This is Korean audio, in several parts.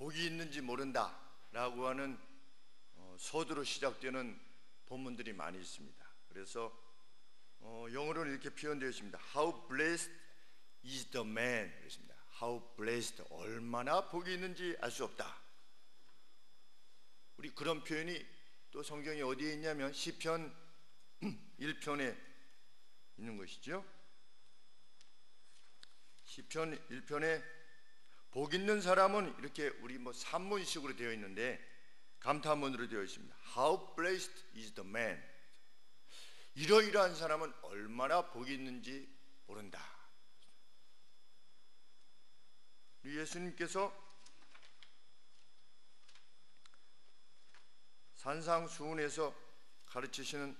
복이 있는지 모른다 라고 하는 서두로 시작되는 본문들이 많이 있습니다. 그래서 영어로는 이렇게 표현되어 있습니다. How blessed is the man. 그렇습니다. How blessed, 얼마나 복이 있는지 알 수 없다. 우리 그런 표현이 또 성경에 어디에 있냐면 시편 1편에 있는 것이죠. 시편 1편에 복 있는 사람은 이렇게 우리 산문식으로 되어 있는데 감탄문으로 되어 있습니다. How blessed is the man. 이러이러한 사람은 얼마나 복이 있는지 모른다. 우리 예수님께서 산상수훈에서 가르치시는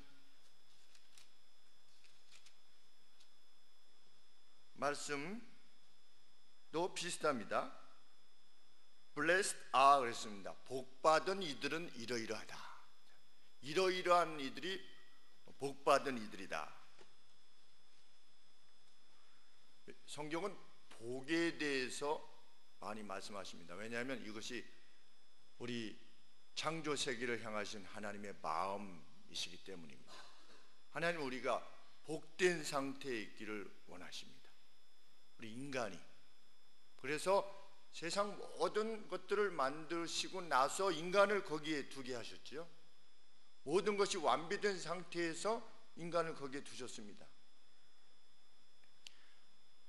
말씀도 비슷합니다. Blessed are 그랬습니다. 복받은 이들은 이러이러하다. 이러이러한 이들이 복받은 이들이다. 성경은 복에 대해서 많이 말씀하십니다. 왜냐하면 이것이 우리 창조 세계를 향하신 하나님의 마음이시기 때문입니다. 하나님은 우리가 복된 상태에 있기를 원하십니다. 우리 인간이. 그래서 세상 모든 것들을 만드시고 나서 인간을 거기에 두게 하셨죠. 모든 것이 완비된 상태에서 인간을 거기에 두셨습니다.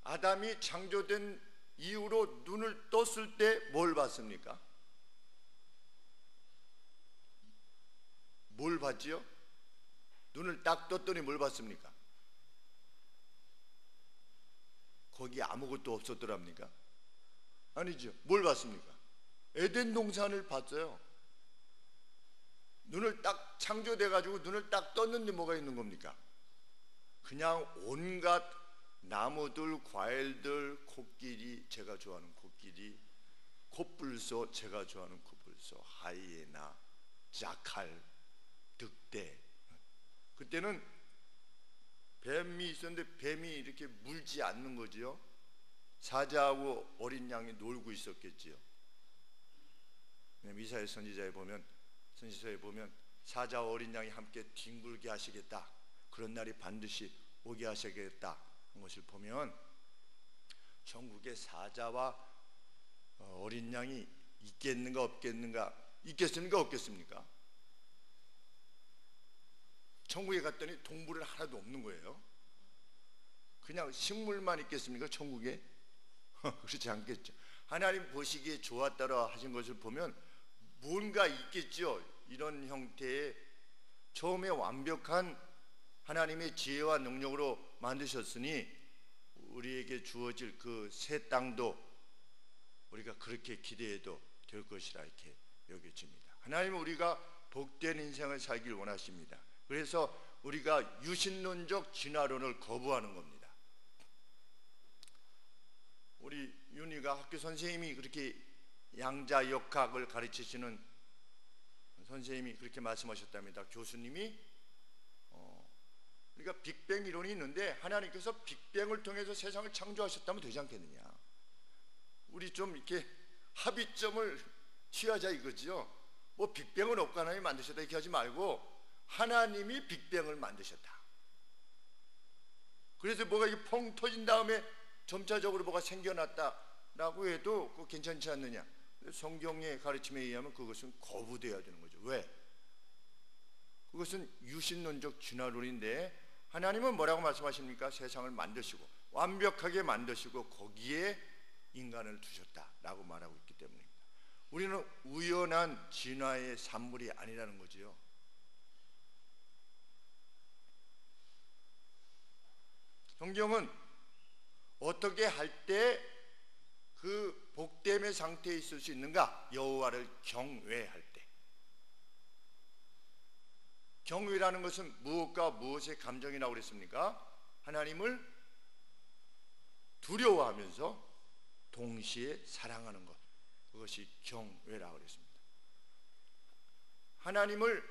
아담이 창조된 이후로 눈을 떴을 때 뭘 봤습니까? 뭘 봤지요? 눈을 딱 떴더니 뭘 봤습니까? 거기에 아무것도 없었더랍니까? 아니죠. 뭘 봤습니까? 에덴 동산을 봤어요. 눈을 딱 창조돼 가지고 눈을 딱 떴는데 뭐가 있는 겁니까? 그냥 온갖 나무들, 과일들, 코끼리, 제가 좋아하는 코끼리, 코뿔소, 제가 좋아하는 코뿔소, 하이에나, 자칼, 늑대. 그때는 뱀이 있었는데 뱀이 이렇게 물지 않는 거지요. 사자하고 어린 양이 놀고 있었겠지요. 이사야 선지서에 보면 사자와 어린 양이 함께 뒹굴게 하시겠다, 그런 날이 반드시 오게 하시겠다 하는 것을 보면 천국에 사자와 어린 양이 있겠는가 없겠는가, 있겠습니까 없겠습니까? 천국에 갔더니 동물은 하나도 없는 거예요. 그냥 식물만 있겠습니까 천국에? 그렇지 않겠죠. 하나님 보시기에 좋았다라 하신 것을 보면 뭔가 있겠죠. 이런 형태의 처음에 완벽한 하나님의 지혜와 능력으로 만드셨으니 우리에게 주어질 그 새 땅도 우리가 그렇게 기대해도 될 것이라 이렇게 여겨집니다. 하나님은 우리가 복된 인생을 살길 원하십니다. 그래서 우리가 유신론적 진화론을 거부하는 겁니다. 우리 윤희가 학교 선생님이 그렇게 양자역학을 가르치시는 선생님이 그렇게 말씀하셨답니다. 교수님이 우리가 빅뱅 이론이 있는데 하나님께서 빅뱅을 통해서 세상을 창조하셨다면 되지 않겠느냐. 우리 좀 이렇게 합의점을 취하자 이거죠. 뭐 빅뱅은 없고 하나님이 만드셨다 이렇게 하지 말고 하나님이 빅뱅을 만드셨다. 그래서 뭐가 이게 펑 터진 다음에 점차적으로 뭐가 생겨났다라고 해도 그거 괜찮지 않느냐. 성경의 가르침에 의하면 그것은 거부되어야 되는 거죠. 왜? 그것은 유신론적 진화론인데 하나님은 뭐라고 말씀하십니까? 세상을 만드시고 완벽하게 만드시고 거기에 인간을 두셨다라고 말하고 있기 때문입니다. 우리는 우연한 진화의 산물이 아니라는 거지요. 성경은 어떻게 할 때 그 복됨의 상태에 있을 수 있는가? 여호와를 경외할 때. 경외라는 것은 무엇과 무엇의 감정이라고 그랬습니까? 하나님을 두려워하면서 동시에 사랑하는 것, 그것이 경외라고 그랬습니다. 하나님을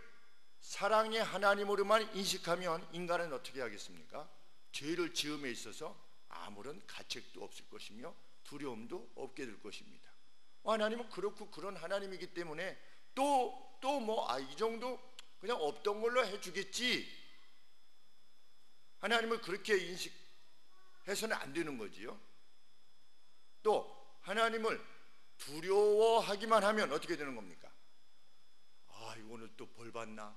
사랑의 하나님으로만 인식하면 인간은 어떻게 하겠습니까? 죄를 지음에 있어서 아무런 가책도 없을 것이며 두려움도 없게 될 것입니다. 하나님은 그렇고 그런 하나님이기 때문에 또 뭐 이 정도 그냥 없던 걸로 해주겠지. 하나님을 그렇게 인식해서는 안 되는 거지요. 또 하나님을 두려워하기만 하면 어떻게 되는 겁니까? 오늘 또 벌 받나?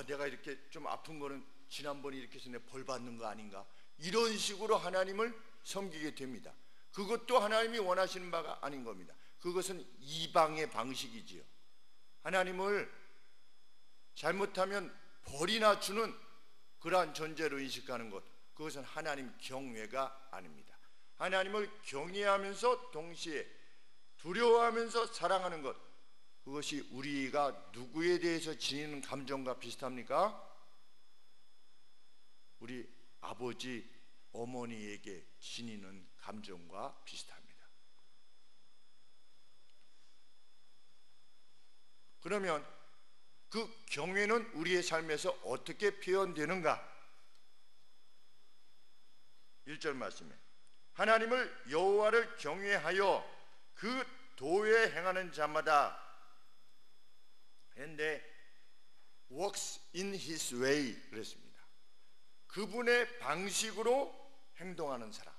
내가 이렇게 좀 아픈 거는 지난번에 이렇게 해서 내가 벌 받는 거 아닌가? 이런 식으로 하나님을 섬기게 됩니다. 그것도 하나님이 원하시는 바가 아닌 겁니다. 그것은 이방의 방식이지요. 하나님을 잘못하면 벌이나 주는 그러한 존재로 인식하는 것, 그것은 하나님 경외가 아닙니다. 하나님을 경외하면서 동시에 두려워하면서 사랑하는 것, 그것이 우리가 누구에 대해서 지니는 감정과 비슷합니까? 우리 아버지, 어머니에게 지니는 감정과 비슷합니다. 그러면 그 경외는 우리의 삶에서 어떻게 표현되는가? 1절 말씀에 하나님을 여호와를 경외하여 그 도에 행하는 자마다 했는데 walks in his way 그랬습니다. 그분의 방식으로 행동하는 사람,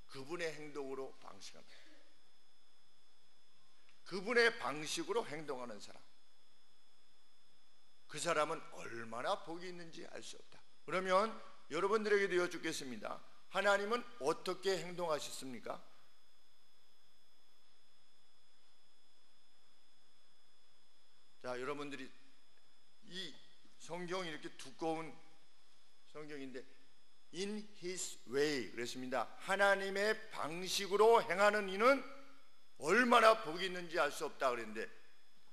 그분의 행동으로 방식하는 사람, 그분의 방식으로 행동하는 사람, 그 사람은 얼마나 복이 있는지 알 수 없다. 그러면 여러분들에게도 여쭙겠습니다. 하나님은 어떻게 행동하셨습니까? 자, 여러분들이 이 성경이 이렇게 두꺼운 성경인데 in his way 그랬습니다. 하나님의 방식으로 행하는 이는 얼마나 복이 있는지 알 수 없다 그랬는데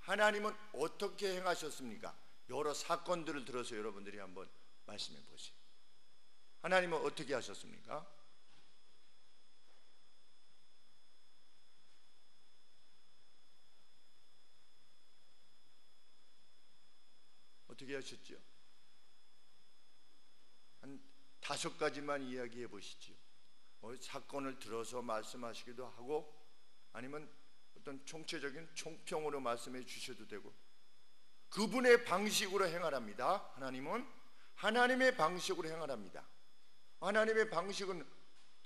하나님은 어떻게 행하셨습니까? 여러 사건들을 들어서 여러분들이 한번 말씀해 보세요. 하나님은 어떻게 하셨습니까? 어떻게 하셨죠? 한 5가지만 이야기해 보시죠. 사건을 들어서 말씀하시기도 하고 아니면 어떤 총체적인 총평으로 말씀해 주셔도 되고 그분의 방식으로 행하랍니다. 하나님은 하나님의 방식으로 행하랍니다. 하나님의 방식은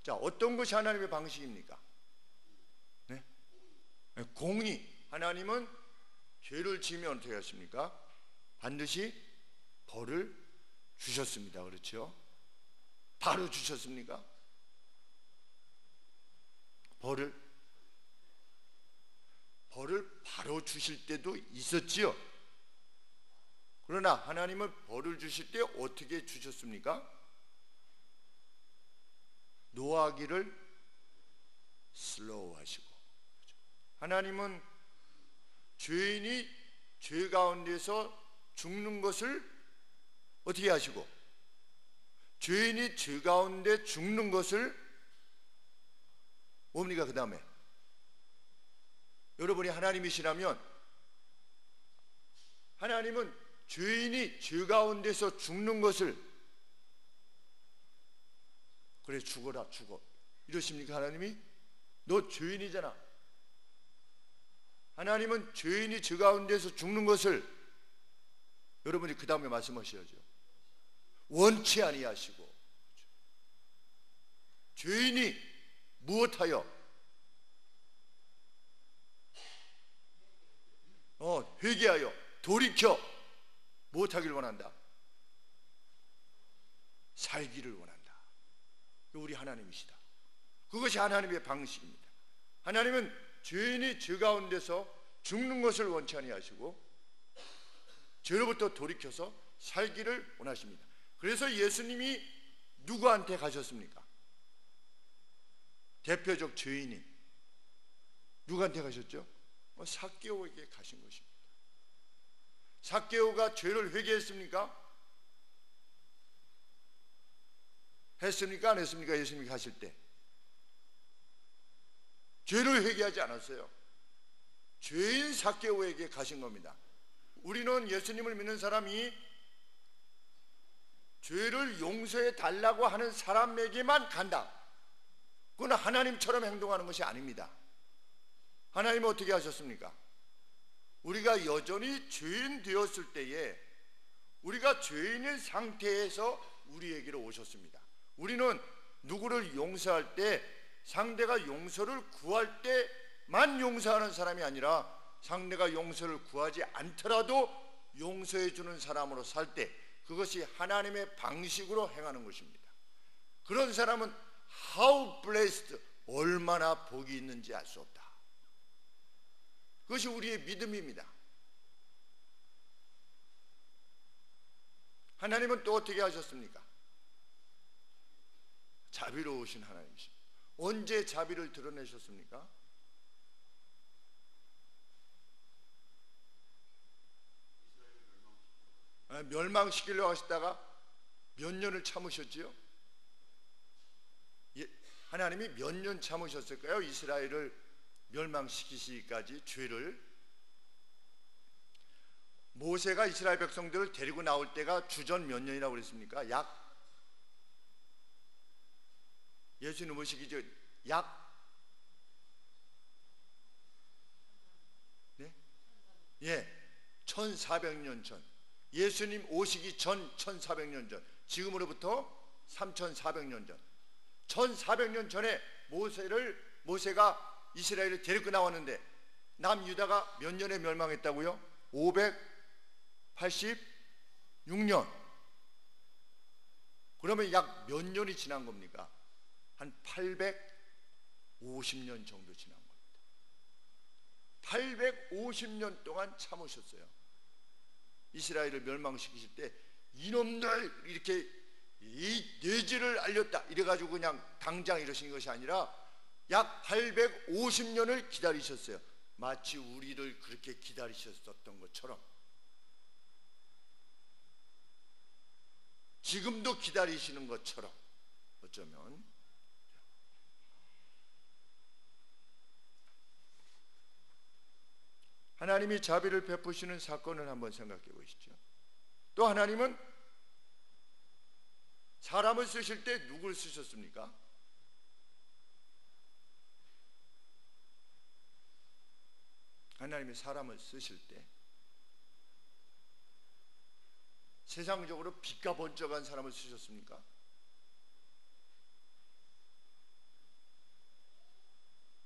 자 어떤 것이 하나님의 방식입니까? 네? 공의. 하나님은 죄를 지으면 어떻게 하십니까? 반드시 벌을 주셨습니다. 그렇죠? 바로 주셨습니까? 벌을 바로 주실 때도 있었지요. 그러나 하나님은 벌을 주실 때 어떻게 주셨습니까? 노하기를 슬로우 하시고. 하나님은 죄인이 죄 가운데서 죽는 것을 어떻게 하시고 죄인이 죄 가운데 죽는 것을 뭡니까? 그 다음에 여러분이 하나님이시라면 하나님은 죄인이 죄 가운데서 죽는 것을 그래 죽어라 죽어 이러십니까? 하나님이 너 죄인이잖아. 하나님은 죄인이 죄 가운데서 죽는 것을 여러분이 그 다음에 말씀하셔야죠. 원치 아니하시고 죄인이 무엇하여 회개하여 돌이켜 무엇하기를 원한다? 살기를 원한다. 우리 하나님이시다. 그것이 하나님의 방식입니다. 하나님은 죄인이 죄 가운데서 죽는 것을 원치 아니하시고 죄로부터 돌이켜서 살기를 원하십니다. 그래서 예수님이 누구한테 가셨습니까? 대표적 죄인이 누구한테 가셨죠? 삭개오에게 가신 것입니다. 삭개오가 죄를 회개했습니까? 했습니까? 안 했습니까? 예수님이 가실 때 죄를 회개하지 않았어요. 죄인 삭개오에게 가신 겁니다. 우리는 예수님을 믿는 사람이 죄를 용서해 달라고 하는 사람에게만 간다. 그건 하나님처럼 행동하는 것이 아닙니다. 하나님은 어떻게 하셨습니까? 우리가 여전히 죄인 되었을 때에 우리가 죄인의 상태에서 우리에게로 오셨습니다. 우리는 누구를 용서할 때 상대가 용서를 구할 때만 용서하는 사람이 아니라 상대가 용서를 구하지 않더라도 용서해 주는 사람으로 살 때 그것이 하나님의 방식으로 행하는 것입니다. 그런 사람은 how blessed, 얼마나 복이 있는지 알 수 없다. 그것이 우리의 믿음입니다. 하나님은 또 어떻게 하셨습니까? 자비로우신 하나님이십니다. 언제 자비를 드러내셨습니까? 멸망시키려고 하시다가 몇 년을 참으셨지요? 하나님이 몇 년 참으셨을까요? 이스라엘을 멸망시키시기까지 죄를. 모세가 이스라엘 백성들을 데리고 나올 때가 주전 몇 년이라고 그랬습니까? 예수님 오시기 전 약 1400년 전, 예수님 오시기 전 1400년 전, 지금으로부터 3400년 전, 1400년 전에 모세가 이스라엘을 데리고 나왔는데 남유다가 몇 년에 멸망했다고요? 586년. 그러면 약 몇 년이 지난 겁니까? 한 850년 정도 지난 겁니다. 850년 동안 참으셨어요. 이스라엘을 멸망시키실 때 이놈들 이렇게 이 뇌지를 알렸다 이래가지고 그냥 당장 이러신 것이 아니라 약 850년을 기다리셨어요. 마치 우리를 그렇게 기다리셨었던 것처럼 지금도 기다리시는 것처럼 어쩌면 하나님이 자비를 베푸시는 사건을 한번 생각해 보시죠. 또 하나님은 사람을 쓰실 때 누굴 쓰셨습니까? 하나님이 사람을 쓰실 때 세상적으로 빛과 번쩍한 사람을 쓰셨습니까?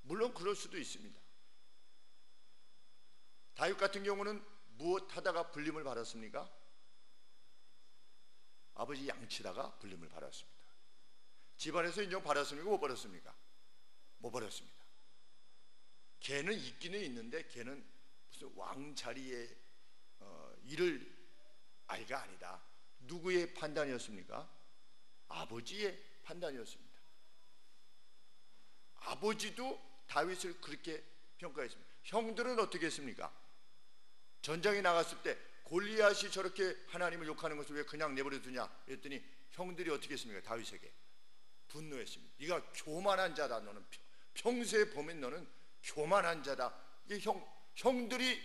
물론 그럴 수도 있습니다. 다윗 같은 경우는 무엇 하다가 불림을 받았습니까? 아버지 양치다가 불림을 받았습니다. 집안에서 인정 받았습니까? 못 받았습니까? 못 받았습니다. 걔는 있기는 있는데 걔는 무슨 왕 자리에 일을 아이가 아니다. 누구의 판단이었습니까? 아버지의 판단이었습니다. 아버지도 다윗을 그렇게 평가했습니다. 형들은 어떻게 했습니까? 전장에 나갔을 때 골리앗이 저렇게 하나님을 욕하는 것을 왜 그냥 내버려 두냐 했더니 형들이 어떻게 했습니까? 다윗에게 분노했습니다. 네가 교만한 자다. 너는 평소에 보면 너는 교만한 자다. 형들이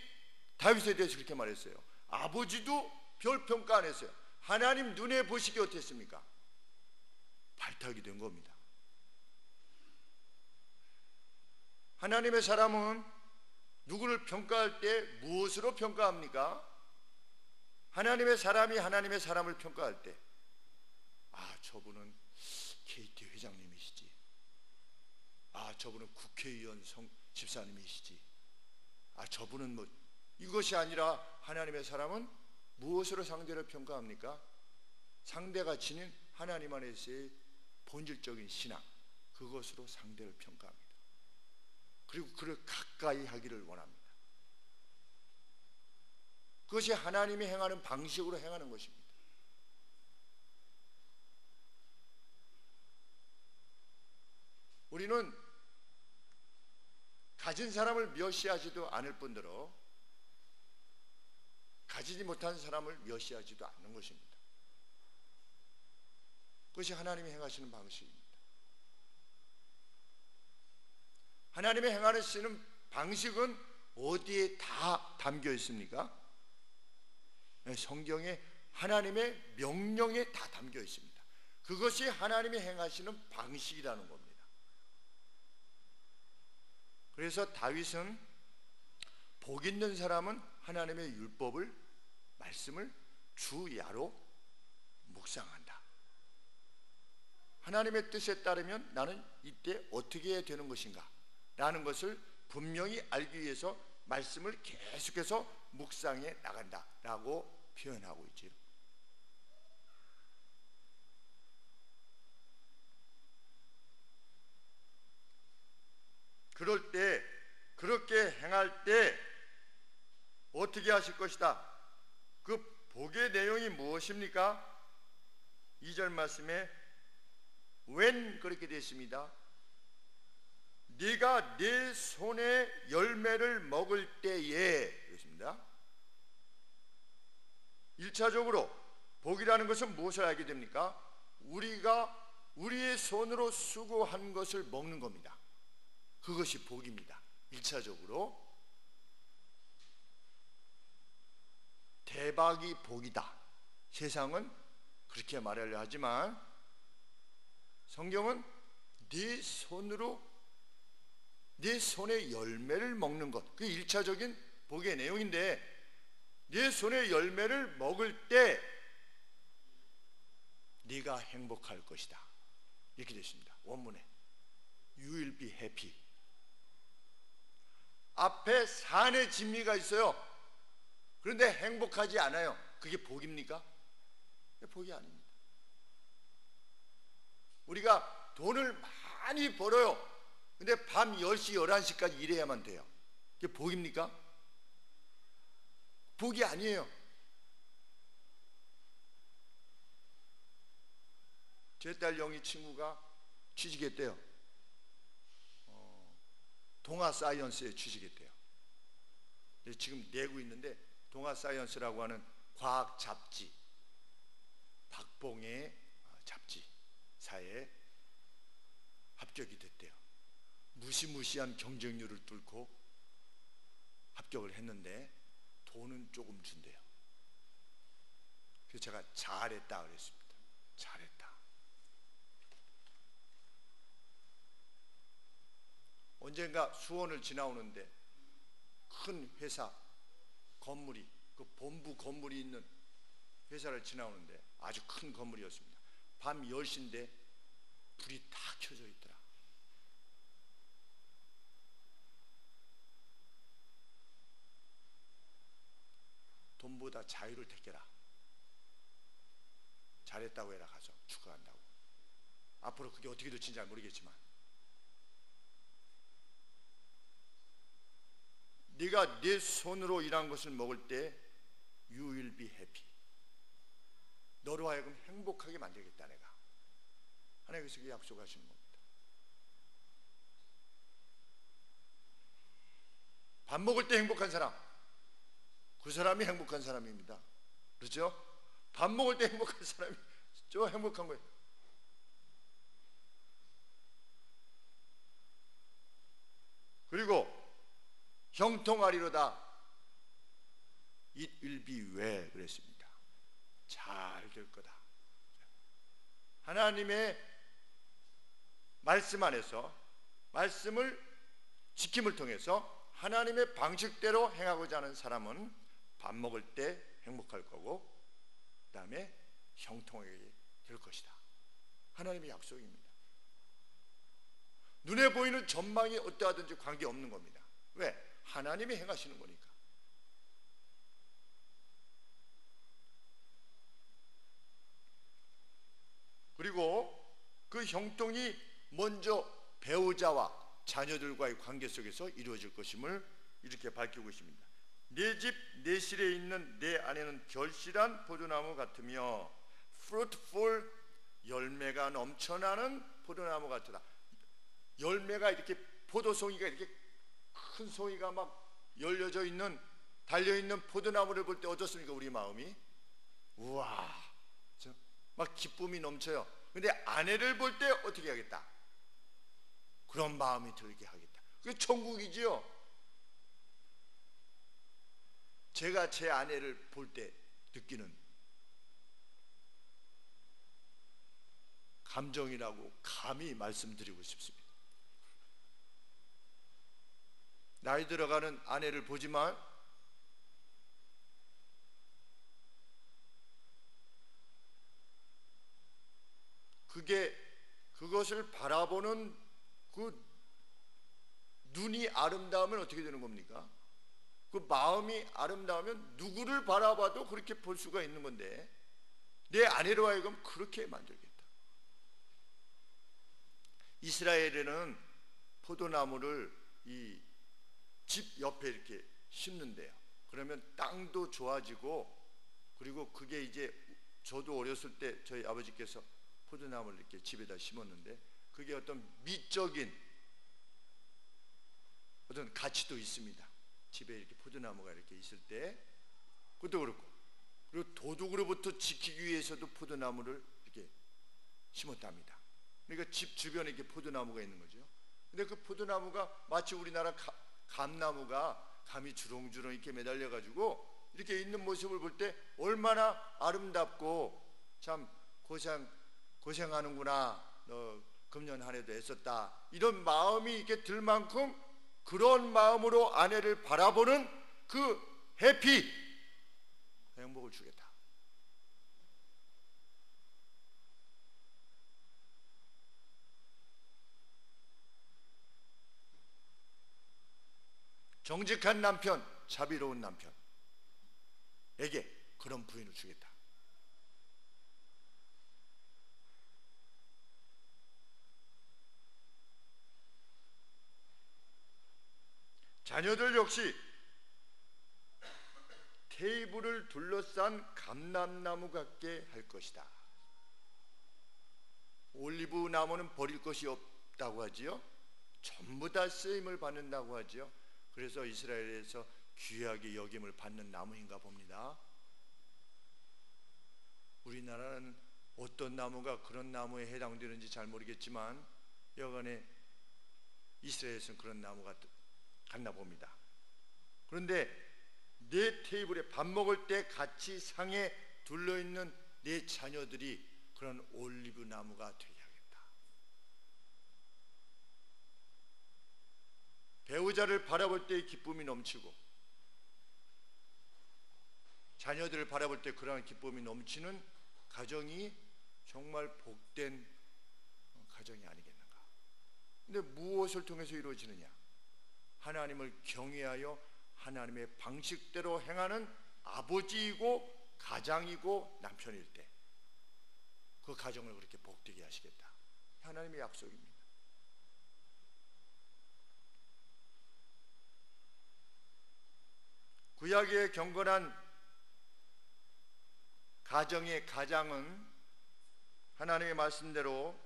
다윗에 대해서 그렇게 말했어요. 아버지도 별 평가 안 했어요. 하나님 눈에 보시기 어땠습니까? 발탁이 된 겁니다. 하나님의 사람은 누구를 평가할 때 무엇으로 평가합니까? 하나님의 사람이 하나님의 사람을 평가할 때, 저분은 KT 회장님이시지, 저분은 국회의원 집사님이시지, 저분은 뭐, 이것이 아니라 하나님의 사람은 무엇으로 상대를 평가합니까? 상대가 지닌 하나님 안에서의 본질적인 신앙, 그것으로 상대를 평가합니다. 그리고 그를 가까이 하기를 원합니다. 그것이 하나님이 행하는 방식으로 행하는 것입니다. 우리는 가진 사람을 멸시하지도 않을 뿐더러 가지지 못한 사람을 멸시하지도 않는 것입니다. 그것이 하나님이 행하시는 방식입니다. 하나님의 행하시는 방식은 어디에 다 담겨 있습니까? 성경에 하나님의 명령에 다 담겨 있습니다. 그것이 하나님이 행하시는 방식이라는 겁니다. 그래서 다윗은 복 있는 사람은 하나님의 율법을, 말씀을 주야로 묵상한다. 하나님의 뜻에 따르면 나는 이때 어떻게 해야 되는 것인가 라는 것을 분명히 알기 위해서 말씀을 계속해서 묵상해 나간다 라고 표현하고 있지요. 그럴 때, 그렇게 행할 때 어떻게 하실 것이다? 그 복의 내용이 무엇입니까? 2절 말씀에 when 그렇게 되어 있습니다. 네가 네 손의 열매를 먹을 때에, 그렇습니다. 1차적으로 복이라는 것은 무엇을 알게 됩니까? 우리가 우리의 손으로 수고한 것을 먹는 겁니다. 그것이 복입니다. 1차적으로 대박이 복이다. 세상은 그렇게 말하려 하지만 성경은 네 손으로 네 손의 열매를 먹는 것, 그게 1차적인 복의 내용인데, 네 손의 열매를 먹을 때 네가 행복할 것이다. 이렇게 되어 있습니다. 원문에 You will be happy. 앞에 산의 진미가 있어요. 그런데 행복하지 않아요. 그게 복입니까? 복이 아닙니다. 우리가 돈을 많이 벌어요. 근데 밤 10시, 11시까지 일해야만 돼요. 그게 복입니까? 복이 아니에요. 제 딸 영희 친구가 취직했대요. 동아사이언스에 취직했대요. 지금 내고 있는데 동아사이언스라고 하는 과학 잡지, 박봉의 잡지사에 합격이 됐대요. 무시무시한 경쟁률을 뚫고 합격을 했는데 돈은 조금 준대요. 그래서 제가 잘했다 그랬습니다. 잘했다. 언젠가 수원을 지나오는데 큰 회사 건물이, 그 본부 건물이 있는 회사를 지나오는데 아주 큰 건물이었습니다. 밤 10시인데 불이 다 켜져 있더라. 돈보다 자유를 택해라. 잘했다고 해라. 가서 축하한다고. 앞으로 그게 어떻게 될지 잘 모르겠지만 네가 네 손으로 일한 것을 먹을 때 You will be happy. 너로 하여금 행복하게 만들겠다 내가. 하나님께서 그 약속하시는 겁니다. 밥 먹을 때 행복한 사람, 그 사람이 행복한 사람입니다. 그렇죠? 밥 먹을 때 행복한 사람이 저 행복한 거예요. 그리고 형통하리로다. It will be well 그랬습니다. 잘 될 거다. 하나님의 말씀 안에서 말씀을 지킴을 통해서 하나님의 방식대로 행하고자 하는 사람은 밥 먹을 때 행복할 거고 그 다음에 형통하게 될 것이다. 하나님의 약속입니다. 눈에 보이는 전망이 어떠하든지 관계없는 겁니다. 왜? 하나님이 행하시는 거니까. 그리고 그 형통이 먼저 배우자와 자녀들과의 관계 속에서 이루어질 것임을 이렇게 밝히고 있습니다. 내 집 내실에 있는 내 아내는 결실한 포도나무 같으며 fruitful, 열매가 넘쳐나는 포도나무 같으다. 열매가 이렇게, 포도송이가 이렇게 큰 송이가 막 열려져 있는, 달려있는 포도나무를 볼 때 어떻습니까? 우리 마음이 우와 막 기쁨이 넘쳐요. 근데 아내를 볼 때 어떻게 하겠다? 그런 마음이 들게 하겠다. 그게 천국이지요. 제가 제 아내를 볼 때 느끼는 감정이라고 감히 말씀드리고 싶습니다. 나이 들어가는 아내를 보지만 그것을 바라보는 그 눈이 아름다우면 어떻게 되는 겁니까? 그 마음이 아름다우면 누구를 바라봐도 그렇게 볼 수가 있는 건데, 내 아내로 하여금 그렇게 만들겠다. 이스라엘에는 포도나무를 이 집 옆에 이렇게 심는데요. 그러면 땅도 좋아지고, 그리고 그게 이제 저도 어렸을 때 저희 아버지께서 포도나무를 이렇게 집에다 심었는데, 그게 어떤 미적인 어떤 가치도 있습니다. 집에 이렇게 포도나무가 이렇게 있을 때. 그것도 그렇고, 그리고 도둑으로부터 지키기 위해서도 포도나무를 이렇게 심었답니다. 그러니까 집 주변에 이렇게 포도나무가 있는 거죠. 근데 그 포도나무가 마치 우리나라 감나무가 감이 주렁주렁 이렇게 매달려 가지고 이렇게 있는 모습을 볼 때 얼마나 아름답고, 참 고생하는구나, 너 금년 한 해도 애썼다, 이런 마음이 이렇게 들 만큼, 그런 마음으로 아내를 바라보는 그 해피, 행복을 주겠다. 정직한 남편, 자비로운 남편에게 그런 부인을 주겠다. 자녀들 역시 테이블을 둘러싼 감람나무 같게 할 것이다. 올리브 나무는 버릴 것이 없다고 하지요. 전부 다 쓰임을 받는다고 하지요. 그래서 이스라엘에서 귀하게 여김을 받는 나무인가 봅니다. 우리나라는 어떤 나무가 그런 나무에 해당되는지 잘 모르겠지만 여간에 이스라엘에서는 그런 나무가 갔나 봅니다. 그런데 내 테이블에 밥 먹을 때 같이 상에 둘러있는 내 자녀들이 그런 올리브 나무가 되게 하겠다. 배우자를 바라볼 때의 기쁨이 넘치고, 자녀들을 바라볼 때 그러한 기쁨이 넘치는 가정이 정말 복된 가정이 아니겠는가. 근데 무엇을 통해서 이루어지느냐? 하나님을 경외하여 하나님의 방식대로 행하는 아버지이고 가장이고 남편일 때 그 가정을 그렇게 복되게 하시겠다. 하나님의 약속입니다. 구약의 경건한 가정의 가장은 하나님의 말씀대로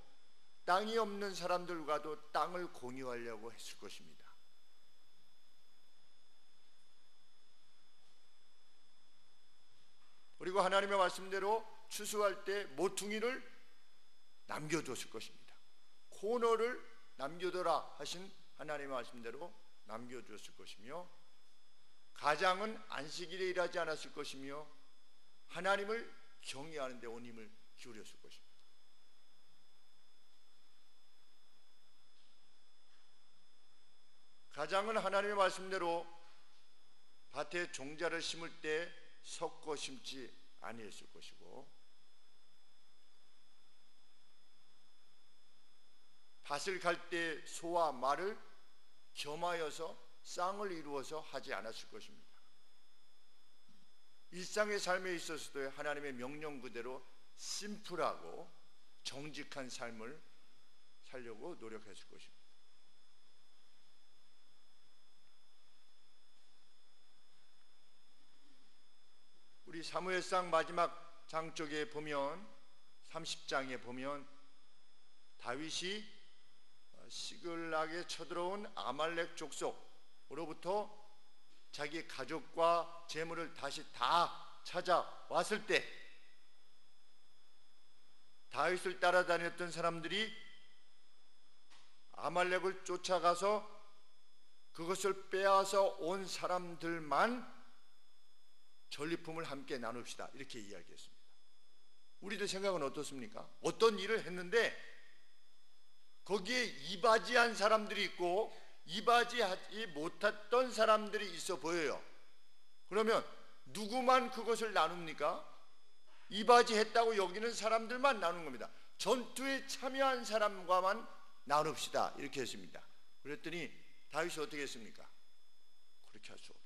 땅이 없는 사람들과도 땅을 공유하려고 했을 것입니다. 그리고 하나님의 말씀대로 추수할 때 모퉁이를 남겨두었을 것입니다. 코너를 남겨둬라 하신 하나님의 말씀대로 남겨두었을 것이며, 가장은 안식일에 일하지 않았을 것이며 하나님을 경외하는 데 온 힘을 기울였을 것입니다. 가장은 하나님의 말씀대로 밭에 종자를 심을 때 섞어 심지 아니했을 것이고, 밭을 갈 때 소와 말을 겸하여서 쌍을 이루어서 하지 않았을 것입니다. 일상의 삶에 있어서도 하나님의 명령 그대로 심플하고 정직한 삶을 살려고 노력했을 것입니다. 우리 사무엘상 마지막 장 쪽에 보면, 30장에 보면 다윗이 시글락에 쳐들어온 아말렉 족속으로부터 자기 가족과 재물을 다시 다 찾아왔을 때 다윗을 따라다녔던 사람들이 아말렉을 쫓아가서 그것을 빼앗아 온 사람들만 전리품을 함께 나눕시다, 이렇게 이야기했습니다. 우리들 생각은 어떻습니까? 어떤 일을 했는데 거기에 이바지한 사람들이 있고 이바지하지 못했던 사람들이 있어 보여요. 그러면 누구만 그것을 나눕니까? 이바지했다고 여기는 사람들만 나누는 겁니다. 전투에 참여한 사람과만 나눕시다 이렇게 했습니다. 그랬더니 다윗이 어떻게 했습니까? 그렇게 할 수 없다.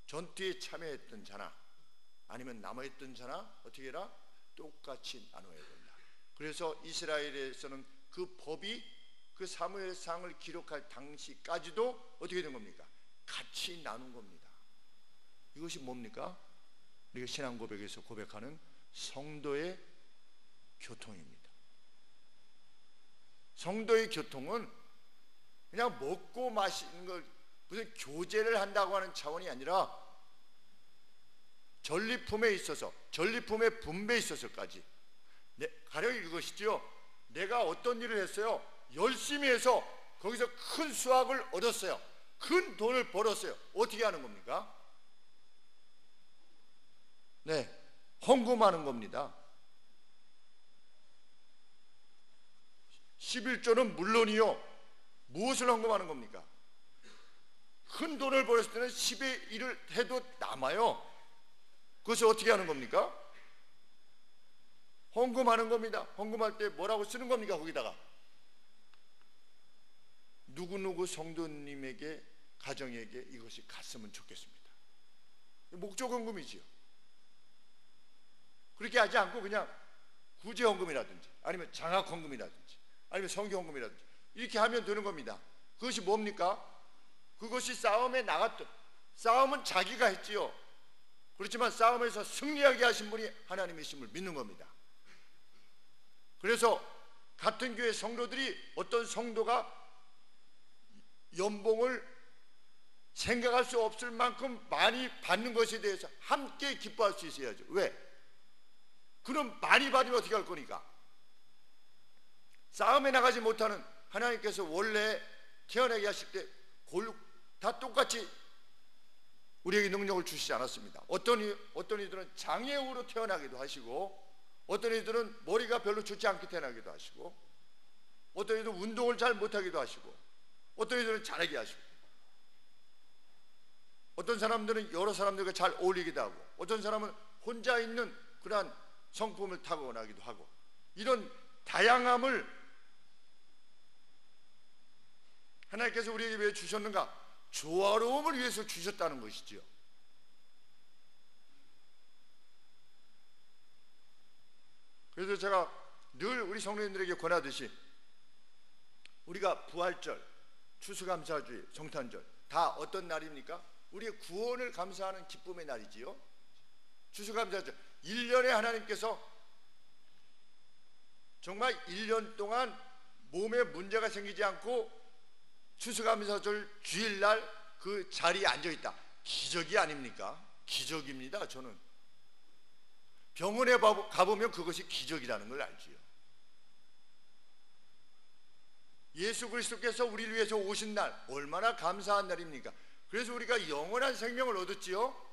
전투에 참여했던 자나 아니면 남아있던 자나 어떻게 해라? 똑같이 나눠야 된다. 그래서 이스라엘에서는 그 법이 그 사무엘상을 기록할 당시까지도 어떻게 된 겁니까? 같이 나눈 겁니다. 이것이 뭡니까? 우리가 신앙 고백에서 고백하는 성도의 교통입니다. 성도의 교통은 그냥 먹고 마시는 걸 무슨 교제를 한다고 하는 차원이 아니라 전리품에 있어서, 전리품의 분배에 있어서까지 가령 이것이죠. 내가 어떤 일을 했어요. 열심히 해서 거기서 큰 수확을 얻었어요. 큰 돈을 벌었어요. 어떻게 하는 겁니까? 네, 헌금하는 겁니다. 11조는 물론이요. 무엇을 헌금하는 겁니까? 큰 돈을 벌었을 때는 10의 1을 해도 남아요. 그것을 어떻게 하는 겁니까? 헌금하는 겁니다. 헌금할 때 뭐라고 쓰는 겁니까? 거기다가 누구누구 성도님에게, 가정에게 이것이 갔으면 좋겠습니다. 목적 헌금이지요. 그렇게 하지 않고 그냥 구제 헌금이라든지 아니면 장학 헌금이라든지 아니면 성경 헌금이라든지 이렇게 하면 되는 겁니다. 그것이 뭡니까? 그것이 싸움에 나갔던, 싸움은 자기가 했지요. 그렇지만 싸움에서 승리하게 하신 분이 하나님이심을 믿는 겁니다. 그래서 같은 교회 성도들이 어떤 성도가 연봉을 생각할 수 없을 만큼 많이 받는 것에 대해서 함께 기뻐할 수 있어야죠. 왜? 그럼 많이 받으면 어떻게 할 거니까? 싸움에 나가지 못하는 하나님께서 원래 태어나게 하실 때 다 똑같이 우리에게 능력을 주시지 않았습니다. 어떤 이들은 장애우로 태어나기도 하시고, 어떤 이들은 머리가 별로 좋지 않게 태어나기도 하시고, 어떤 이들은 운동을 잘 못하기도 하시고, 어떤 이들은 잘하게 하시고, 어떤 사람들은 여러 사람들과 잘 어울리기도 하고, 어떤 사람은 혼자 있는 그러한 성품을 타고나기도 하고, 이런 다양함을 하나님께서 우리에게 왜 주셨는가? 조화로움을 위해서 주셨다는 것이지요. 그래서 제가 늘 우리 성도님들에게 권하듯이 우리가 부활절, 추수감사주의, 성탄절 다 어떤 날입니까? 우리의 구원을 감사하는 기쁨의 날이지요. 추수감사절 1년에 하나님께서 정말 1년 동안 몸에 문제가 생기지 않고 추수감사절 주일날 그 자리에 앉아있다. 기적이 아닙니까? 기적입니다. 저는 병원에 가보면 그것이 기적이라는 걸 알지요. 예수 그리스도께서 우리를 위해서 오신 날 얼마나 감사한 날입니까? 그래서 우리가 영원한 생명을 얻었지요.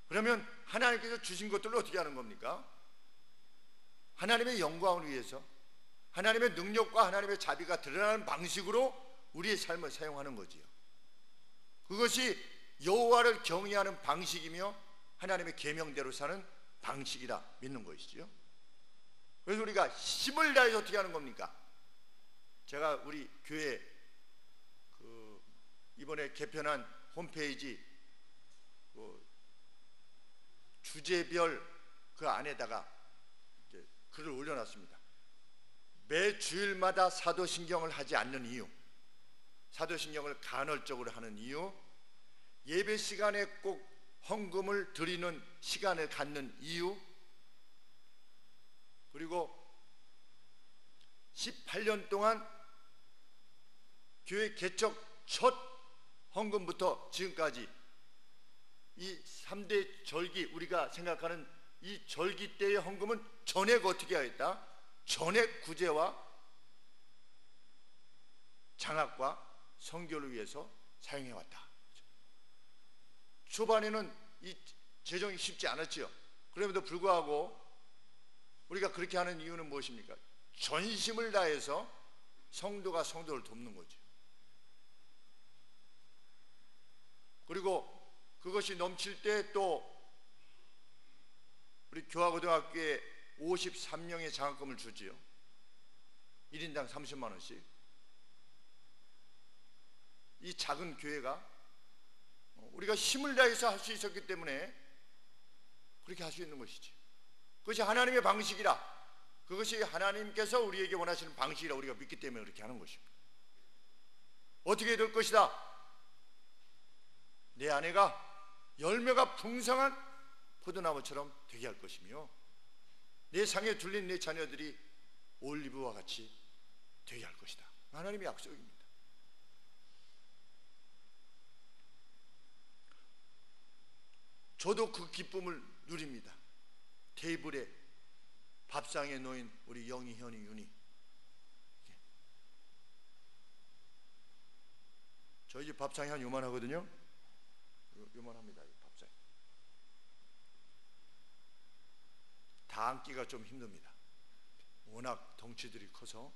그러면 하나님께서 주신 것들을 어떻게 하는 겁니까? 하나님의 영광을 위해서, 하나님의 능력과 하나님의 자비가 드러나는 방식으로 우리의 삶을 사용하는 거지요. 그것이 여호와를 경외하는 방식이며 하나님의 계명대로 사는 방식이라 믿는 것이지요. 그래서 우리가 힘을 다해서 어떻게 하는 겁니까? 제가 우리 교회 이번에 개편한 홈페이지 주제별 그 안에다가 글을 올려놨습니다. 매 주일마다 사도신경을 하지 않는 이유, 사도신경을 간헐적으로 하는 이유, 예배 시간에 꼭 헌금을 드리는 시간을 갖는 이유, 그리고 18년 동안 교회 개척 첫 헌금부터 지금까지 이 3대 절기, 우리가 생각하는 이 절기 때의 헌금은 전액 어떻게 하였다? 전액 구제와 장학과 선교를 위해서 사용해왔다. 초반에는 이 재정이 쉽지 않았지요. 그럼에도 불구하고 우리가 그렇게 하는 이유는 무엇입니까? 전심을 다해서 성도가 성도를 돕는 거죠. 그리고 그것이 넘칠 때 또 우리 교화고등학교에 53명의 장학금을 주지요. 1인당 30만 원씩. 이 작은 교회가 우리가 힘을 다해서 할 수 있었기 때문에 그렇게 할 수 있는 것이지. 그것이 하나님의 방식이라, 그것이 하나님께서 우리에게 원하시는 방식이라 우리가 믿기 때문에 그렇게 하는 것입니다. 어떻게 될 것이다? 내 아내가 열매가 풍성한 포도나무처럼 되게 할 것이며, 내 상에 둘린 내 자녀들이 올리브와 같이 되게 할 것이다. 하나님의 약속입니다. 저도 그 기쁨을 누립니다. 테이블에 밥상에 놓인 우리 영희, 현이, 윤이, 저희 집 밥상이 한 요만하거든요. 요만합니다. 이 밥상이 다 앉기가 좀 힘듭니다. 워낙 덩치들이 커서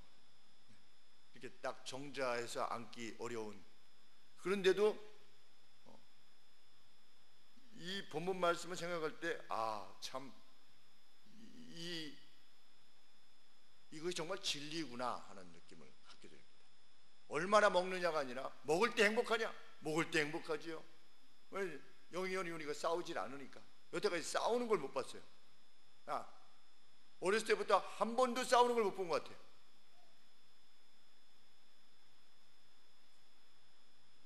이렇게 딱 정자해서 앉기 어려운, 그런데도 이 본문 말씀을 생각할 때 참 이것이 정말 진리구나 하는 느낌을 갖게 됩니다. 얼마나 먹느냐가 아니라 먹을 때 행복하냐? 먹을 때 행복하지요. 왜? 영희, 현이, 윤이가 싸우질 않으니까. 여태까지 싸우는 걸 못 봤어요. 어렸을 때부터 한 번도 싸우는 걸 못 본 것 같아요.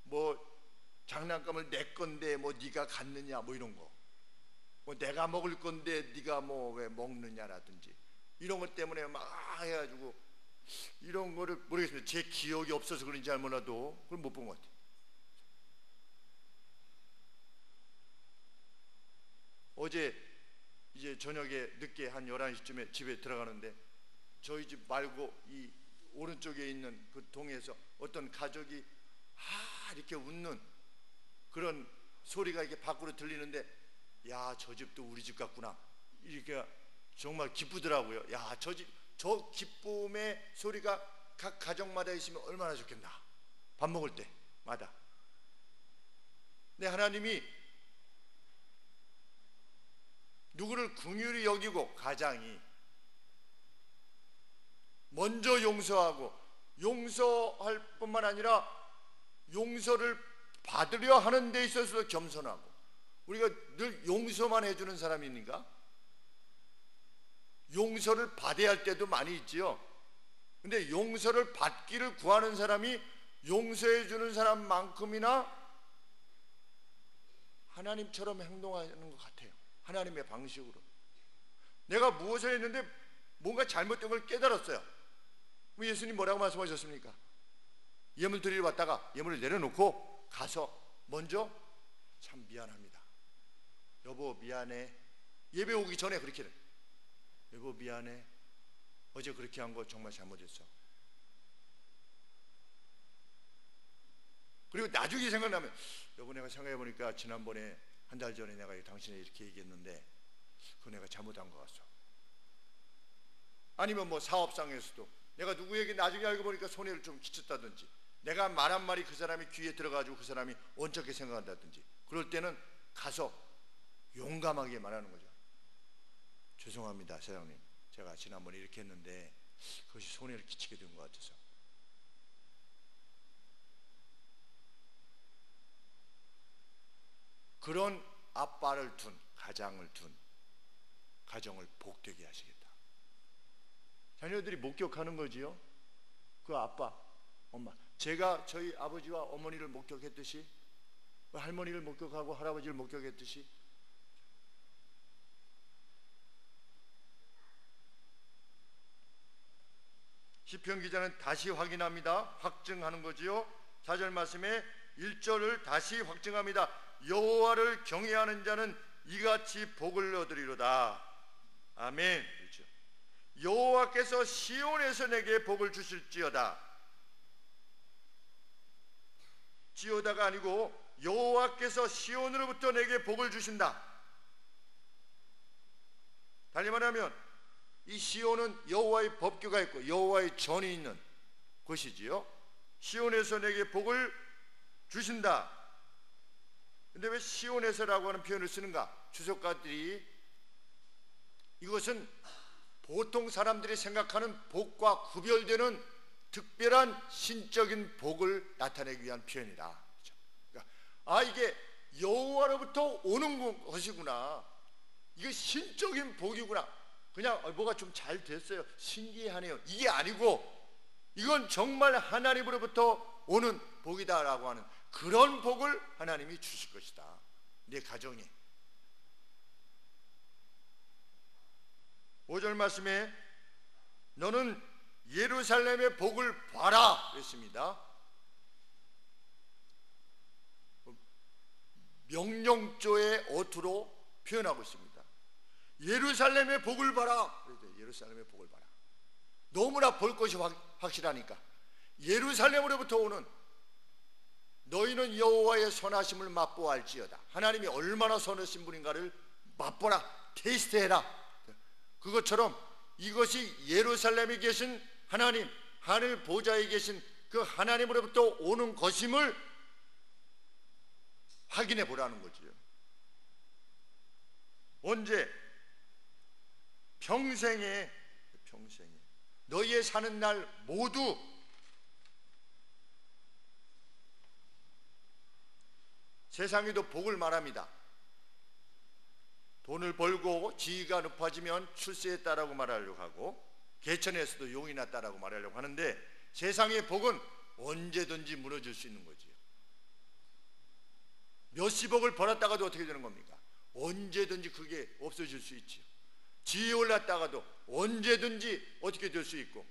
뭐 장난감을 내 건데 뭐 네가 갖느냐 뭐 이런 거, 뭐 내가 먹을 건데 네가 뭐 왜 먹느냐라든지 이런 것 때문에 막 해가지고 이런 거를 모르겠습니다. 제 기억이 없어서 그런지 알 몰라도 그걸 못 본 것 같아요. 어제 이제 저녁에 늦게 한 11시쯤에 집에 들어가는데 저희 집 말고 이 오른쪽에 있는 그 동에서 어떤 가족이 이렇게 웃는 그런 소리가 이렇게 밖으로 들리는데, 야, 저 집도 우리 집 같구나, 이렇게 정말 기쁘더라고요. 야, 저 기쁨의 소리가 각 가정마다 있으면 얼마나 좋겠나, 밥 먹을 때마다. 근데 하나님이 누구를 긍휼히 여기고 가장이 먼저 용서하고, 용서할 뿐만 아니라 용서를 받으려 하는 데 있어서 겸손하고, 우리가 늘 용서만 해주는 사람입니까? 용서를 받아야 할 때도 많이 있지요. 근데 용서를 받기를 구하는 사람이 용서해 주는 사람만큼이나 하나님처럼 행동하는 것 같아요. 하나님의 방식으로. 내가 무엇을 했는데 뭔가 잘못된 걸 깨달았어요. 예수님 뭐라고 말씀하셨습니까? 예물 드리러 왔다가 예물을 내려놓고 가서 먼저 참 미안합니다, 여보 미안해, 예배 오기 전에 그렇게, 여보 미안해, 어제 그렇게 한 거 정말 잘못했어. 그리고 나중에 생각나면, 여보 내가 생각해보니까 지난번에 한 달 전에 내가 당신에 이렇게 얘기했는데 그거 내가 잘못한 것 같소. 아니면 뭐 사업상에서도 내가 누구에게 나중에 알고 보니까 손해를 좀 끼쳤다든지, 내가 말한 말이 그 사람이 귀에 들어가지고 그 사람이 원쩍게 생각한다든지, 그럴 때는 가서 용감하게 말하는 거죠. 죄송합니다 사장님, 제가 지난번에 이렇게 했는데 그것이 손해를 끼치게 된 것 같아서. 그런 아빠를 둔, 가장을 둔 가정을 복되게 하시겠다. 자녀들이 목격하는 거지요. 그 아빠, 엄마, 제가 저희 아버지와 어머니를 목격했듯이, 할머니를 목격하고 할아버지를 목격했듯이, 시편 기자는 다시 확인합니다. 확증하는 거지요. 4절 말씀에 1절을 다시 확증합니다. 여호와를 경외하는 자는 이같이 복을 얻으리로다. 아멘. 그렇죠. 여호와께서 시온에서 내게 복을 주실지어다. 지어다가 아니고 여호와께서 시온으로부터 내게 복을 주신다. 달리 말하면 이 시온은 여호와의 법궤가 있고 여호와의 전이 있는 것이지요. 시온에서 내게 복을 주신다. 근데 왜 시온에서라고 하는 표현을 쓰는가? 주석가들이 이것은 보통 사람들이 생각하는 복과 구별되는 특별한 신적인 복을 나타내기 위한 표현이다. 그러니까 이게 여호와로부터 오는 것이구나. 이게 신적인 복이구나. 그냥 뭐가 좀 잘 됐어요, 신기하네요, 이게 아니고 이건 정말 하나님으로부터 오는 복이다라고 하는 그런 복을 하나님이 주실 것이다. 내 가정에. 5절 말씀에 너는 예루살렘의 복을 봐라 그랬습니다. 명령조의 어투로 표현하고 있습니다. 예루살렘의 복을 봐라. 예루살렘의 복을 봐라. 너무나 볼 것이 확실하니까 예루살렘으로부터 오는 너희는 여호와의 선하심을 맛보아할지어다. 하나님이 얼마나 선하신 분인가를 맛보라, 테이스트해라. 그것처럼 이것이 예루살렘에 계신 하나님, 하늘 보좌에 계신 그 하나님으로부터 오는 것임을 확인해 보라는 거지요. 언제? 평생에 너희의 사는 날 모두 세상에도 복을 말합니다. 돈을 벌고 지위가 높아지면 출세했다라고 말하려고 하고 개천에서도 용이 났다라고 말하려고 하는데 세상의 복은 언제든지 무너질 수 있는 거지요. 몇십억을 벌었다가도 어떻게 되는 겁니까? 언제든지 그게 없어질 수 있지요. 지위에 올랐다가도 언제든지 어떻게 될 수 있고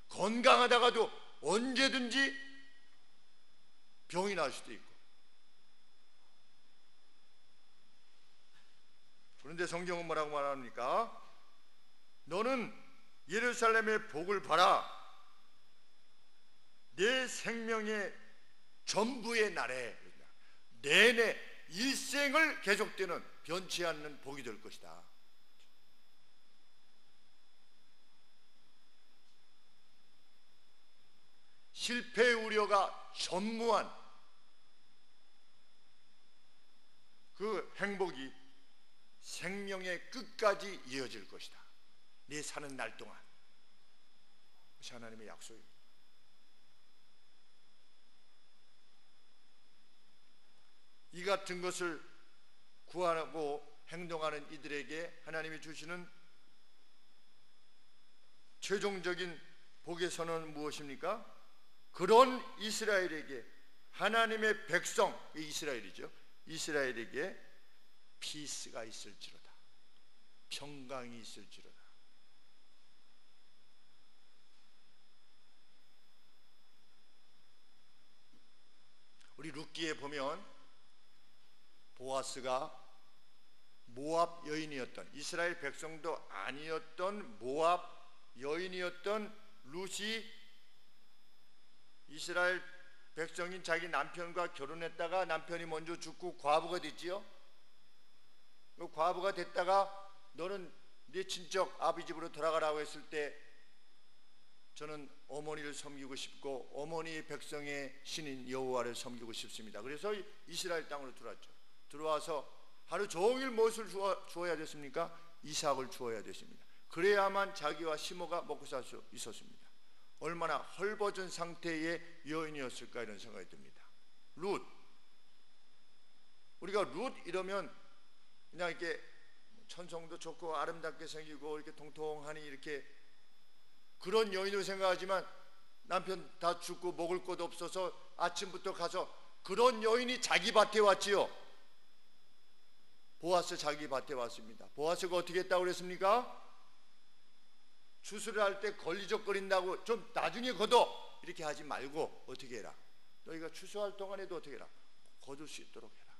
건강하다가도 언제든지 병이 날 수도 있고. 그런데 성경은 뭐라고 말합니까? 너는 예루살렘의 복을 봐라. 내 생명의 전부의 날에 내내 일생을 계속되는 변치 않는 복이 될 것이다. 실패의 우려가 전무한 그 행복이 생명의 끝까지 이어질 것이다. 네 사는 날 동안. 그것이 하나님의 약속입니다. 이 같은 것을 구하고 행동하는 이들에게 하나님이 주시는 최종적인 복의 선언은 무엇입니까? 그런 이스라엘에게, 하나님의 백성, 이스라엘이죠, 이스라엘에게 피스가 있을지로다, 평강이 있을지로다. 우리 룻기에 보면 보아스가 모압 여인이었던, 이스라엘 백성도 아니었던 모압 여인이었던 룻이 이스라엘 백성인 자기 남편과 결혼했다가 남편이 먼저 죽고 과부가 됐지요. 그 과부가 됐다가 너는 네 친척 아비 집으로 돌아가라고 했을 때 저는 어머니를 섬기고 싶고 어머니의 백성의 신인 여호와를 섬기고 싶습니다. 그래서 이스라엘 땅으로 들어왔죠. 들어와서 하루 종일 무엇을 주어야 됐습니까? 이삭을 주어야 됐습니다. 그래야만 자기와 시모가 먹고 살 수 있었습니다. 얼마나 헐벗은 상태의 여인이었을까 이런 생각이 듭니다. 룻, 우리가 룻 이러면 그냥 이렇게 천성도 좋고 아름답게 생기고 이렇게 통통하니 이렇게 그런 여인으로 생각하지만 남편 다 죽고 먹을 것 없어서 아침부터 가서 그런 여인이 자기 밭에 왔지요. 보아스 자기 밭에 왔습니다. 보아스가 어떻게 했다고 그랬습니까? 추수를 할 때 걸리적거린다고 좀 나중에 걷어 이렇게 하지 말고 어떻게 해라? 너희가 추수할 동안에도 어떻게 해라? 거둘 수 있도록 해라.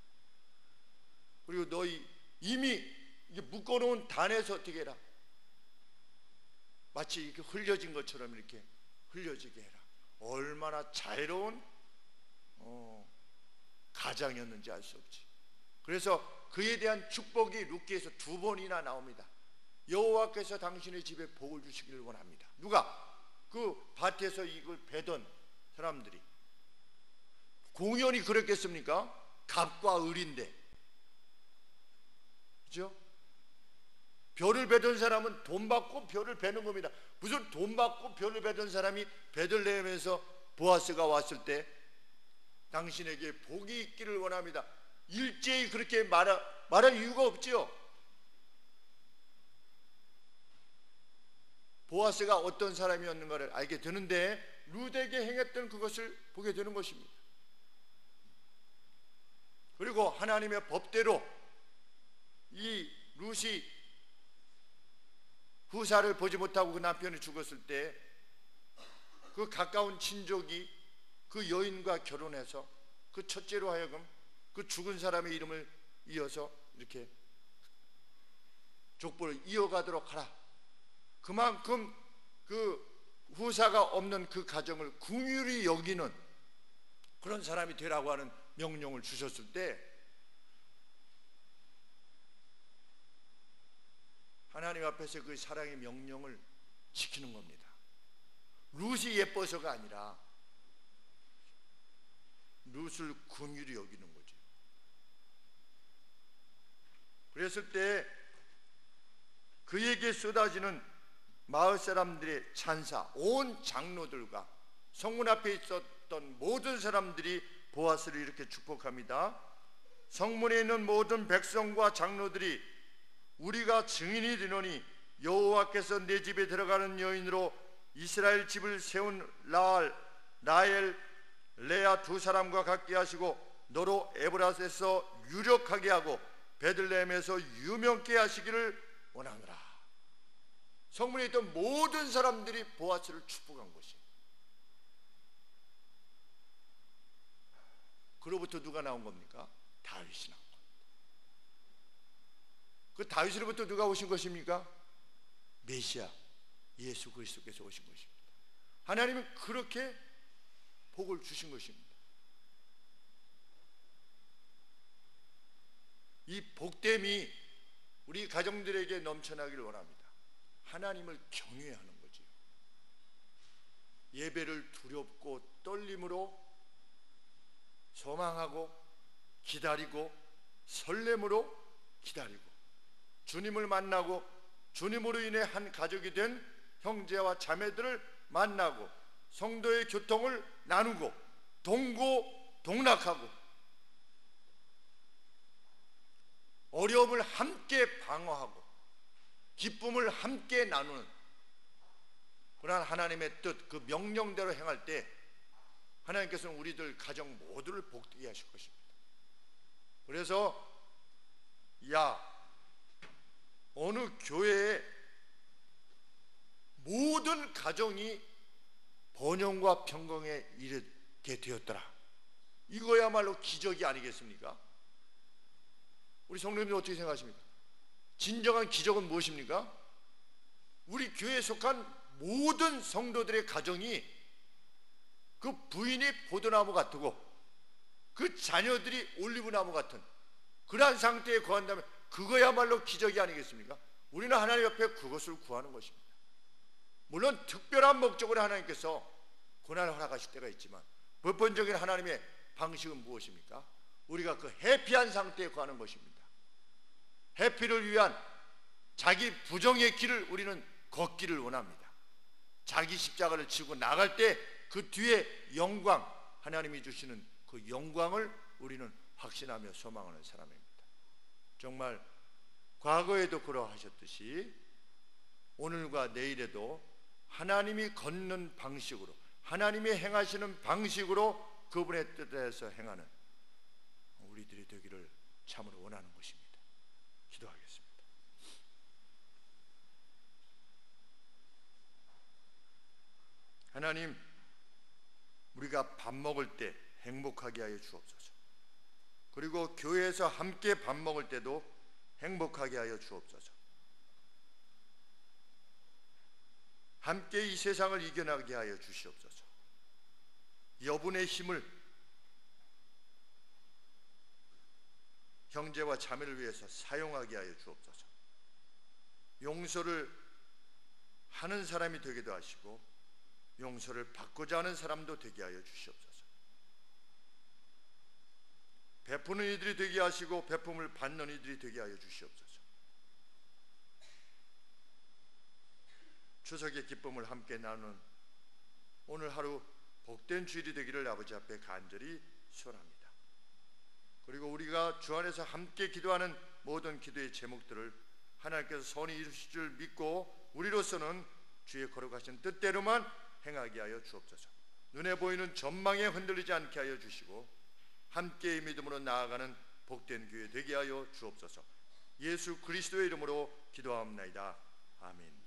그리고 너희 이미 이게 묶어놓은 단에서 어떻게 해라? 마치 이렇게 흘려진 것처럼 이렇게 흘려지게 해라. 얼마나 자유로운 가장이었는지 알 수 없지. 그래서 그에 대한 축복이 룻기에서 2번이나 나옵니다. 여호와께서 당신의 집에 복을 주시기를 원합니다. 누가? 그 밭에서 이걸 베던 사람들이 공연이 그랬겠습니까? 갑과 을인데, 그죠? 벼를 베던 사람은 돈 받고 벼를 베는 겁니다. 무슨 돈 받고 벼를 베던 사람이 베들레헴에서 보아스가 왔을 때 당신에게 복이 있기를 원합니다, 일제히 그렇게 말할 이유가 없지요. 보아스가 어떤 사람이었는가를 알게 되는데 룻에게 행했던 그것을 보게 되는 것입니다. 그리고 하나님의 법대로 이 룻이 후사를 보지 못하고 그 남편이 죽었을 때 그 가까운 친족이 그 여인과 결혼해서 그 첫째로 하여금 그 죽은 사람의 이름을 이어서 이렇게 족보를 이어가도록 하라. 그만큼 그 후사가 없는 그 가정을 긍휼히 여기는 그런 사람이 되라고 하는 명령을 주셨을 때 하나님 앞에서 그 사랑의 명령을 지키는 겁니다. 룻이 예뻐서가 아니라 룻을 긍휼히 여기는 거죠. 그랬을 때 그에게 쏟아지는 마을 사람들의 찬사, 온 장로들과 성문 앞에 있었던 모든 사람들이 보아스를 이렇게 축복합니다. 성문에 있는 모든 백성과 장로들이 우리가 증인이 되노니 여호와께서 내 집에 들어가는 여인으로 이스라엘 집을 세운 라헬, 레아 두 사람과 같게 하시고 너로 에브라스에서 유력하게 하고 베들레헴에서 유명케 하시기를 원하노라. 성문에 있던 모든 사람들이 보아스를 축복한 것이. 그로부터 누가 나온 겁니까? 다윗이 나온 겁니다. 그 다윗으로부터 누가 오신 것입니까? 메시아 예수 그리스도께서 오신 것입니다. 하나님은 그렇게 복을 주신 것입니다. 이 복됨이 우리 가정들에게 넘쳐나기를 원합니다. 하나님을 경외하는 거지요. 예배를 두렵고 떨림으로 소망하고 기다리고 설렘으로 기다리고 주님을 만나고 주님으로 인해 한 가족이 된 형제와 자매들을 만나고 성도의 교통을 나누고 동고동락하고 어려움을 함께 방어하고 기쁨을 함께 나누는 그러한 하나님의 뜻, 그 명령대로 행할 때 하나님께서는 우리들 가정 모두를 복되게 하실 것입니다. 그래서 어느 교회에 모든 가정이 번영과 평강에 이르게 되었더라. 이거야말로 기적이 아니겠습니까? 우리 성도님들 어떻게 생각하십니까? 진정한 기적은 무엇입니까? 우리 교회에 속한 모든 성도들의 가정이 그 부인이 포도나무 같고 그 자녀들이 올리브나무 같은 그러한 상태에 거한다면 그거야말로 기적이 아니겠습니까? 우리는 하나님 옆에 그것을 구하는 것입니다. 물론 특별한 목적으로 하나님께서 고난을 허락하실 때가 있지만 보편적인 하나님의 방식은 무엇입니까? 우리가 그 해피한 상태에 거하는 것입니다. 해피를 위한 자기 부정의 길을 우리는 걷기를 원합니다. 자기 십자가를 지고 나갈 때 그 뒤에 영광, 하나님이 주시는 그 영광을 우리는 확신하며 소망하는 사람입니다. 정말 과거에도 그러하셨듯이 오늘과 내일에도 하나님이 걷는 방식으로 하나님이 행하시는 방식으로 그분의 뜻에서 행하는 우리들이 되기를 참으로 원하는 것입니다. 기도하겠습니다. 하나님, 우리가 밥 먹을 때 행복하게 하여 주옵소서. 그리고 교회에서 함께 밥 먹을 때도 행복하게 하여 주옵소서. 함께 이 세상을 이겨나가게 하여 주시옵소서. 여분의 힘을 형제와 자매를 위해서 사용하게 하여 주옵소서. 용서를 하는 사람이 되기도 하시고 용서를 받고자 하는 사람도 되게 하여 주시옵소서. 베푸는 이들이 되게 하시고 베품을 받는 이들이 되게 하여 주시옵소서. 추석의 기쁨을 함께 나누는 오늘 하루 복된 주일이 되기를 아버지 앞에 간절히 소원합니다. 그리고 우리가 주 안에서 함께 기도하는 모든 기도의 제목들을 하나님께서 선히 이루실 줄 믿고 우리로서는 주의 거룩하신 뜻대로만 행하게 하여 주옵소서. 눈에 보이는 전망에 흔들리지 않게 하여 주시고 함께의 믿음으로 나아가는 복된 교회 되게 하여 주옵소서. 예수 그리스도의 이름으로 기도하옵나이다. 아멘.